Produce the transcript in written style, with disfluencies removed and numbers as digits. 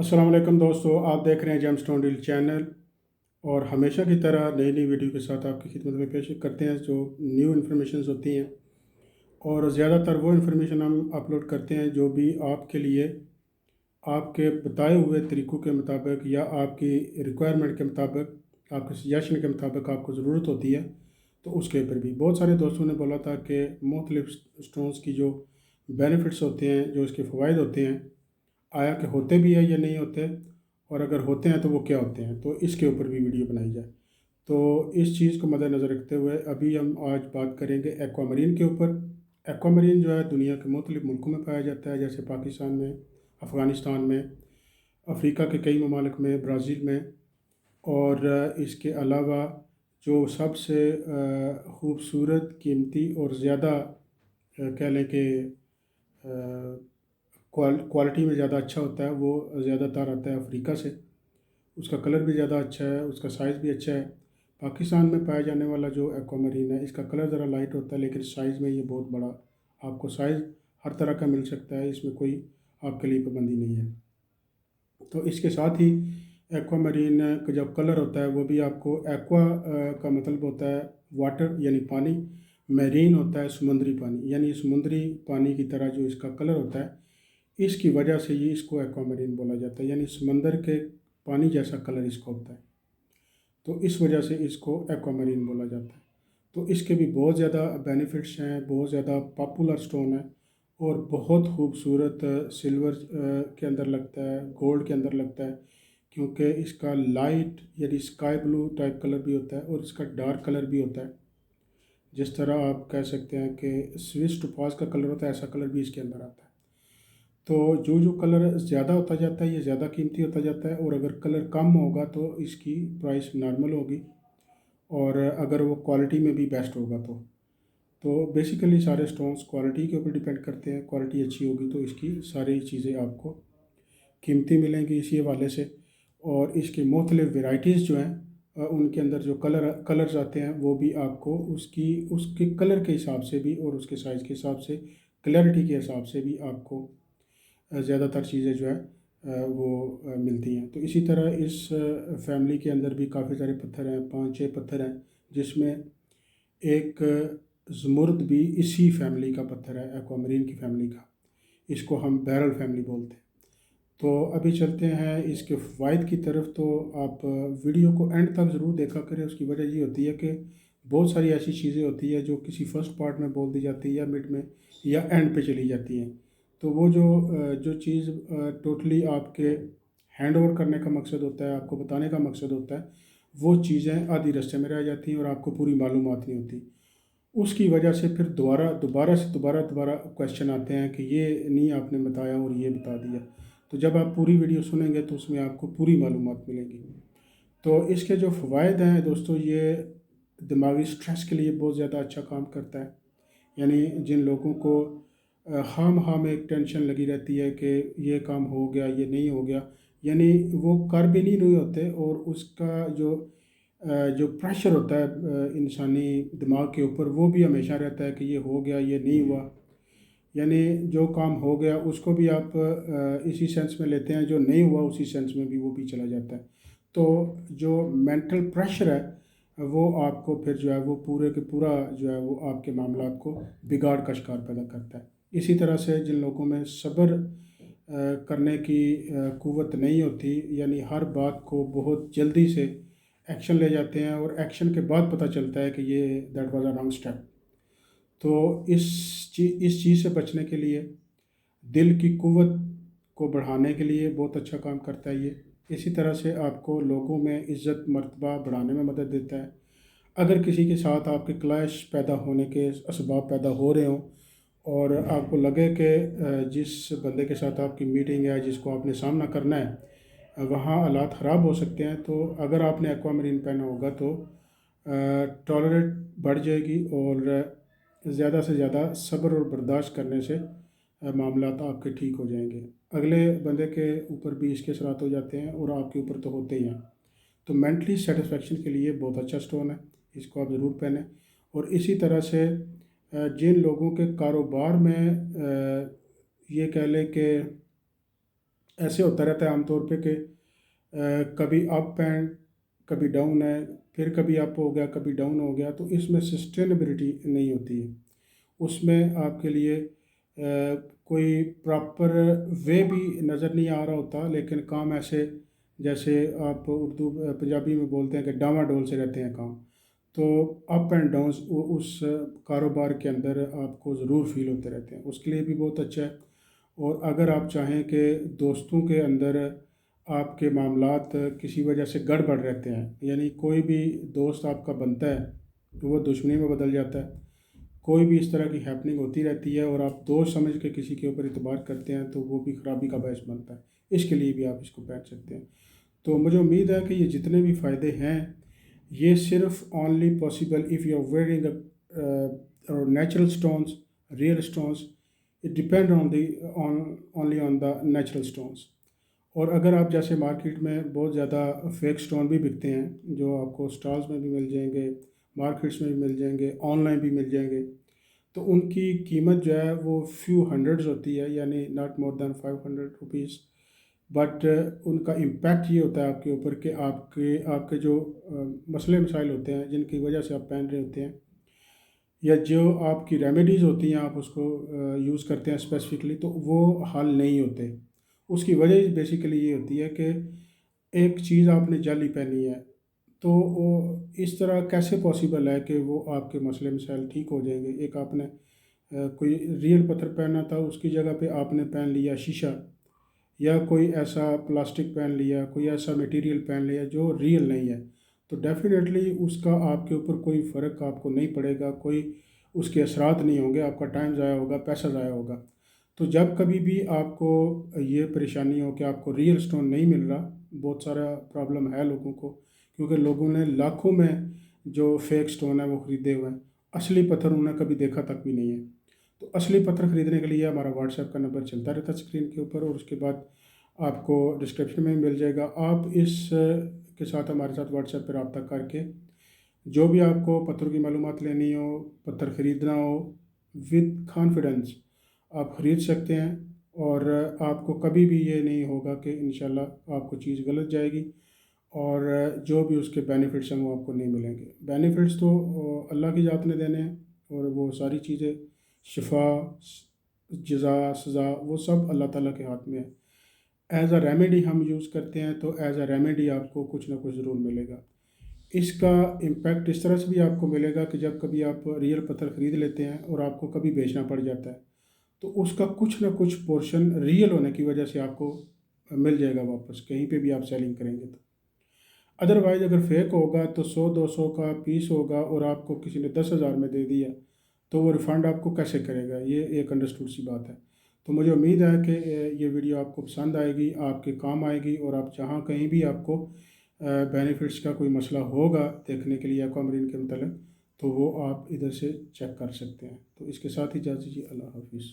अस्सलाम वालेकुम दोस्तों, आप देख रहे हैं जेम स्टोन डील चैनल। और हमेशा की तरह नई नई वीडियो के साथ आपकी खिदमत में पेश करते हैं जो न्यू इन्फॉर्मेशन होती हैं। और ज़्यादातर वो इन्फॉर्मेशन हम अपलोड करते हैं जो भी आपके लिए आपके बताए हुए तरीक़ों के मुताबिक या आपकी रिक्वायरमेंट के मुताबिक, आपके सजेशन के मुताबिक आपको ज़रूरत होती है। तो उसके ऊपर भी बहुत सारे दोस्तों ने बोला था कि मुख्तलिफ स्टोन्स की जो बेनिफिट्स होते हैं, जो इसके फ़वाइद होते हैं, आया कि होते भी हैं या नहीं होते, और अगर होते हैं तो वो क्या होते हैं, तो इसके ऊपर भी वीडियो बनाई जाए। तो इस चीज़ को मद्देनज़र रखते हुए अभी हम आज बात करेंगे एक्वामरीन के ऊपर। एक्वामरीन जो है दुनिया के मुख्तलिफ़ मुल्कों में पाया जाता है, जैसे पाकिस्तान में, अफ़गानिस्तान में, अफ्रीका के कई ममालिक में, ब्राज़ील में। और इसके अलावा जो सबसे ख़ूबसूरत, कीमती और ज़्यादा कह लें कि क्वालिटी में ज़्यादा अच्छा होता है, वो ज़्यादातर आता है अफ्रीका से। उसका कलर भी ज़्यादा अच्छा है, उसका साइज़ भी अच्छा है। पाकिस्तान में पाया जाने वाला जो एक्वामरीन है, इसका कलर ज़रा लाइट होता है, लेकिन साइज़ में ये बहुत बड़ा, आपको साइज़ हर तरह का मिल सकता है, इसमें कोई आपके लिए पाबंदी नहीं है। तो इसके साथ ही एक्वामरीन का जो कलर होता है वो भी आपको एक्वा का मतलब होता है वाटर यानी पानी, मैरीन होता है समुद्री पानी, यानी समुद्री पानी की तरह जो इसका कलर होता है, इसकी वजह से ये इसको एक्वामरीन बोला जाता है, यानी समंदर के पानी जैसा कलर इसका होता है, तो इस वजह से इसको एक्वामरीन बोला जाता है। तो इसके भी बहुत ज़्यादा बेनिफिट्स हैं, बहुत ज़्यादा पॉपुलर स्टोन है, और बहुत खूबसूरत सिल्वर के अंदर लगता है, गोल्ड के अंदर लगता है, क्योंकि इसका लाइट यानी स्काई ब्लू टाइप कलर भी होता है और इसका डार्क कलर भी होता है। जिस तरह आप कह सकते हैं कि स्विस टोपाज का कलर होता है, ऐसा कलर भी इसके अंदर आता है। तो जो जो कलर ज़्यादा होता जाता है ये ज़्यादा कीमती होता जाता है, और अगर कलर कम होगा तो इसकी प्राइस नॉर्मल होगी, और अगर वो क्वालिटी में भी बेस्ट होगा तो बेसिकली सारे स्टोन्स क्वालिटी के ऊपर डिपेंड करते हैं। क्वालिटी अच्छी होगी तो इसकी सारी चीज़ें आपको कीमती मिलेंगी इसी हवाले से। और इसकी मुख्तलिफ़ वेराइटीज़ जो हैं उनके अंदर जो कलर्स आते हैं वो भी आपको उसके कलर के हिसाब से भी और उसके साइज़ के हिसाब से, क्लैरिटी के हिसाब से भी आपको ज़्यादातर चीज़ें जो है वो मिलती हैं। तो इसी तरह इस फैमिली के अंदर भी काफ़ी सारे पत्थर हैं, 5-6 पत्थर हैं, जिसमें एक ज़मुर्द भी इसी फैमिली का पत्थर है, एक्वामरीन की फैमिली का। इसको हम बैरल फैमिली बोलते हैं। तो अभी चलते हैं इसके फ़वाइद की तरफ। तो आप वीडियो को एंड तक ज़रूर देखा करें। उसकी वजह ये होती है कि बहुत सारी ऐसी चीज़ें होती है जो किसी फ़र्स्ट पार्ट में बोल दी जाती है या मिड में या एंड पे चली जाती हैं। तो वो जो चीज़ टोटली आपके हैंड ओवर करने का मकसद होता है, आपको बताने का मकसद होता है, वो चीज़ें आधी रास्ते में रह जाती हैं और आपको पूरी मालूमात नहीं होती। उसकी वजह से फिर दोबारा क्वेश्चन आते हैं कि ये नहीं आपने बताया और ये बता दिया। तो जब आप पूरी वीडियो सुनेंगे तो उसमें आपको पूरी मालूमात मिलेंगी। तो इसके जो फ़वाइद हैं दोस्तों, ये दिमागी स्ट्रेस के लिए बहुत ज़्यादा अच्छा काम करता है। यानी जिन लोगों को ख़ामख़ाह में एक टेंशन लगी रहती है कि ये काम हो गया, ये नहीं हो गया, यानी वो कर भी नहीं रहे होते, और उसका जो प्रेशर होता है इंसानी दिमाग के ऊपर, वो भी हमेशा रहता है कि ये हो गया, ये नहीं हुआ। यानी जो काम हो गया उसको भी आप इसी सेंस में लेते हैं, जो नहीं हुआ उसी सेंस में भी वो भी चला जाता है। तो जो मेंटल प्रेशर है वो आपको फिर जो है वो पूरे के पूरा जो है वो आपके मामलात को बिगाड़ का शिकार पैदा करता है। इसी तरह से जिन लोगों में सब्र करने की क़ुव्वत नहीं होती, यानी हर बात को बहुत जल्दी से एक्शन ले जाते हैं, और एक्शन के बाद पता चलता है कि ये that was a wrong step. तो इस चीज़ से बचने के लिए, दिल की क़ुव्वत को बढ़ाने के लिए बहुत अच्छा काम करता है ये। इसी तरह से आपको लोगों में इज़्ज़त मर्तबा बढ़ाने में मदद देता है। अगर किसी के साथ आपके क्लैश पैदा होने के असबाब पैदा हो रहे हों, और आपको लगे कि जिस बंदे के साथ आपकी मीटिंग है, जिसको आपने सामना करना है, वहाँ हालात ख़राब हो सकते हैं, तो अगर आपने एक्वामरीन पहना होगा तो टॉलरेट बढ़ जाएगी, और ज़्यादा से ज़्यादा सब्र और बर्दाश्त करने से मामलात आपके ठीक हो जाएंगे। अगले बंदे के ऊपर भी इसके असरात हो जाते हैं और आपके ऊपर तो होते ही हैं। तो मेंटली सेटिस्फेक्शन के लिए बहुत अच्छा स्टोन है, इसको आप ज़रूर पहनें। और इसी तरह से जिन लोगों के कारोबार में ये कह लें कि ऐसे होता रहता है आम तौर पे कि कभी अप एंड कभी डाउन है, फिर कभी अप हो गया कभी डाउन हो गया, तो इसमें सस्टेनेबिलिटी नहीं होती है। उसमें आपके लिए कोई प्रॉपर वे भी नज़र नहीं आ रहा होता, लेकिन काम ऐसे जैसे आप उर्दू पंजाबी में बोलते हैं कि डामाडोल से रहते हैं काम। तो अप एंड डाउन्स उस कारोबार के अंदर आपको ज़रूर फील होते रहते हैं, उसके लिए भी बहुत अच्छा है। और अगर आप चाहें कि दोस्तों के अंदर आपके मामलात किसी वजह से गड़बड़ रहते हैं, यानी कोई भी दोस्त आपका बनता है तो वो दुश्मनी में बदल जाता है, कोई भी इस तरह की हैपनिंग होती रहती है और आप दोस्त समझ के किसी के ऊपर इतबार करते हैं तो वो भी ख़राबी का बायस बनता है। इसके लिए भी आप इसको पहन सकते हैं। तो मुझे उम्मीद है कि ये जितने भी फ़ायदे हैं ये सिर्फ only possible if you are wearing natural stones, real stones. It depend on the on only on the natural stones. और अगर आप जैसे मार्केट में बहुत ज़्यादा फेक स्टोन भी बिकते हैं जो आपको स्टॉल्स में भी मिल जाएंगे, मार्केट्स में भी मिल जाएंगे, ऑनलाइन भी मिल जाएंगे, तो उनकी कीमत जो है वो फ्यू हंड्रेड्स होती है, यानी not more than 500 rupees. But उनका इम्पैक्ट ये होता है आपके ऊपर कि आपके आपके जो मसले मसाइल होते हैं जिनकी वजह से आप पहन रहे होते हैं, या जो आपकी रेमेडीज़ होती हैं आप उसको यूज़ करते हैं स्पेसिफिकली, तो वो हल नहीं होते। उसकी वजह बेसिकली ये होती है कि एक चीज़ आपने जाली पहनी है, तो वो इस तरह कैसे पॉसिबल है कि वो आपके मसले मसाइल ठीक हो जाएंगे। एक आपने कोई रियल पत्थर पहना था, उसकी जगह पे आपने पहन लिया शीशा, या कोई ऐसा प्लास्टिक पहन लिया, कोई ऐसा मटेरियल पहन लिया जो रियल नहीं है, तो डेफ़िनेटली उसका आपके ऊपर कोई फ़र्क आपको नहीं पड़ेगा, कोई उसके असरात नहीं होंगे, आपका टाइम ज़ाया होगा, पैसा ज़ाया होगा। तो जब कभी भी आपको ये परेशानी हो कि आपको रियल स्टोन नहीं मिल रहा, बहुत सारा प्रॉब्लम है लोगों को, क्योंकि लोगों ने लाखों में जो फेक स्टोन है वो ख़रीदे हुए हैं, असली पत्थर उन्होंने कभी देखा तक भी नहीं है। तो असली पत्थर ख़रीदने के लिए हमारा व्हाट्सएप का नंबर चलता रहता है स्क्रीन के ऊपर, और उसके बाद आपको डिस्क्रिप्शन में मिल जाएगा। आप इस के साथ हमारे साथ व्हाट्सएप पर रब्ता करके जो भी आपको पत्थरों की मालूमात लेनी हो, पत्थर ख़रीदना हो, विद कॉन्फिडेंस आप ख़रीद सकते हैं। और आपको कभी भी ये नहीं होगा कि इंशाल्लाह आपको चीज़ गलत जाएगी, और जो भी उसके बेनिफिट्स हैं वो आपको नहीं मिलेंगे। बेनिफिट्स तो अल्लाह की ज़ात ने देने हैं, और वो सारी चीज़ें शिफा, जज़ा, सज़ा वो सब अल्लाह ताला के हाथ में है। एज़ अ रेमेडी हम यूज़ करते हैं, तो एज़ अ रेमेडी आपको कुछ ना कुछ ज़रूर मिलेगा। इसका इम्पैक्ट इस तरह से भी आपको मिलेगा कि जब कभी आप रियल पत्थर ख़रीद लेते हैं और आपको कभी बेचना पड़ जाता है, तो उसका कुछ ना कुछ पोर्शन रियल होने की वजह से आपको मिल जाएगा वापस, कहीं पे भी आप सेलिंग करेंगे तो। अदरवाइज़ अगर फेक होगा तो 100-200 का पीस होगा और आपको किसी ने 10,000 में दे दिया, तो वो रिफ़ंड आपको कैसे करेगा, ये एक अंडरस्टूड सी बात है। तो मुझे उम्मीद है कि ये वीडियो आपको पसंद आएगी, आपके काम आएगी, और आप जहाँ कहीं भी आपको बेनिफिट्स का कोई मसला होगा देखने के लिए एक्वामरीन के मतलब, तो वो आप इधर से चेक कर सकते हैं। तो इसके साथ ही इजाज़त दीजिए, अल्लाह हाफ़िज़।